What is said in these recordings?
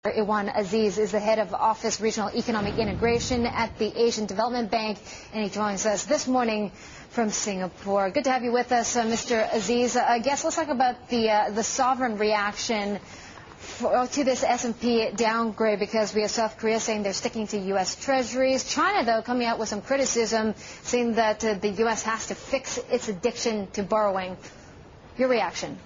Azis is the head of Office Regional Economic Integration at the Asian Development Bank, and he joins us this morning from Singapore. Good to have you with us, Mr. Azis. I guess let's talk about the sovereign reaction to this S&P downgrade, because we have South Korea saying they're sticking to U.S. Treasuries. China, though, coming out with some criticism, saying that the U.S. has to fix its addiction to borrowing. Your reaction?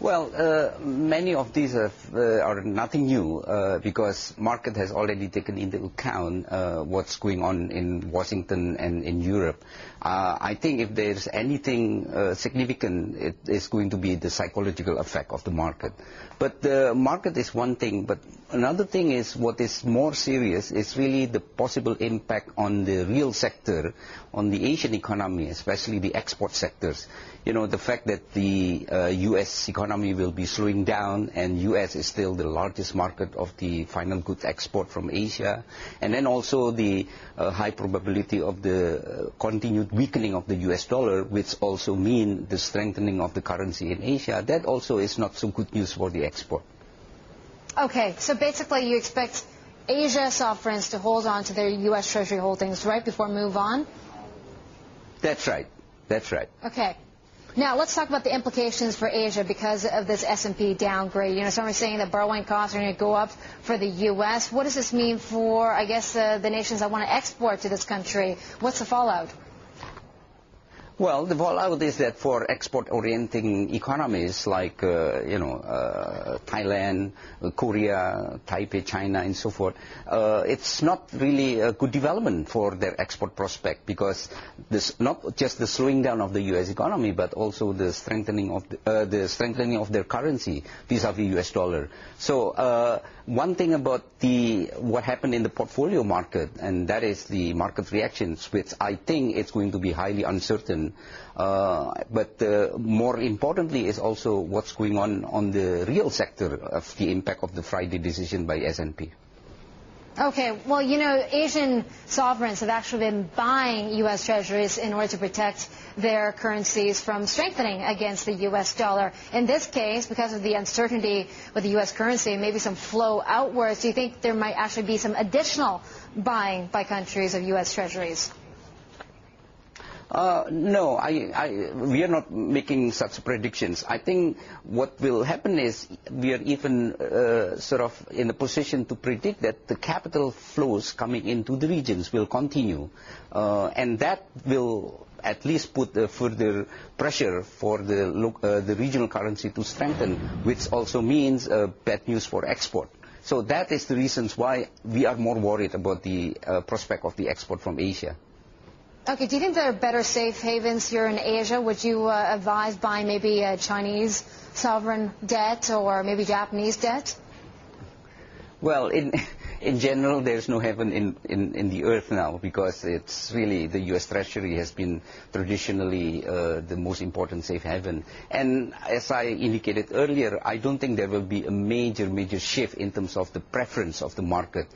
Well, many of these are nothing new because market has already taken into account what's going on in Washington and in Europe. I think if there's anything significant, it is going to be the psychological effect of the market. But the market is one thing, but another thing is what is more serious is really the possible impact on the real sector, on the Asian economy, especially the export sectors. You know, the fact that the U.S. economy will be slowing down, and U.S. is still the largest market of the final goods export from Asia, and then also the high probability of the continued weakening of the U.S. dollar, which also mean the strengthening of the currency in Asia. That also is not so good news for the export. Okay, so basically you expect Asia sovereigns to hold on to their U.S. Treasury holdings, right, before move on? That's right. That's right. Okay. Now, let's talk about the implications for Asia because of this S&P downgrade. You know, some are saying that borrowing costs are going to go up for the U.S. What does this mean for, I guess, the nations that want to export to this country? What's the fallout? Well, the fallout is that for export-orienting economies like, Thailand, Korea, Taipei, China, and so forth, it's not really a good development for their export prospect, because this not just the slowing down of the U.S. economy, but also the strengthening of their currency vis-a-vis U.S. dollar. So one thing about what happened in the portfolio market, and that is the market reactions, which I think it's going to be highly uncertain. But more importantly is also what's going on the real sector of the impact of the Friday decision by S&P. Okay, well, you know, Asian sovereigns have actually been buying U.S. Treasuries in order to protect their currencies from strengthening against the U.S. dollar. In this case, because of the uncertainty with the U.S. currency, maybe some flow outwards, do you think there might actually be some additional buying by countries of U.S. Treasuries? No, we are not making such predictions. I think what will happen is we are even sort of in a position to predict that the capital flows coming into the regions will continue, and that will at least put further pressure for the regional currency to strengthen, which also means bad news for export. So that is the reasons why we are more worried about the prospect of the export from Asia. Okay, do you think there are better safe havens here in Asia? Would you advise buying maybe Chinese sovereign debt or maybe Japanese debt? Well, in general, there's no heaven in the earth now, because it's really the U.S. Treasury has been traditionally the most important safe haven. And as I indicated earlier, I don't think there will be a major shift in terms of the preference of the market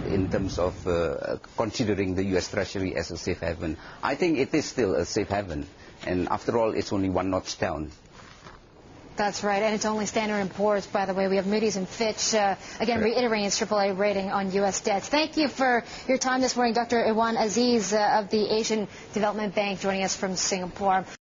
in terms of considering the U.S. Treasury as a safe haven. I think it is still a safe haven, and after all, it's only one notch down. That's right, and it's only Standard & Poor's, by the way. We have Moody's and Fitch, again, reiterating its AAA rating on U.S. debts. Thank you for your time this morning, Dr. Azis of the Asian Development Bank, joining us from Singapore.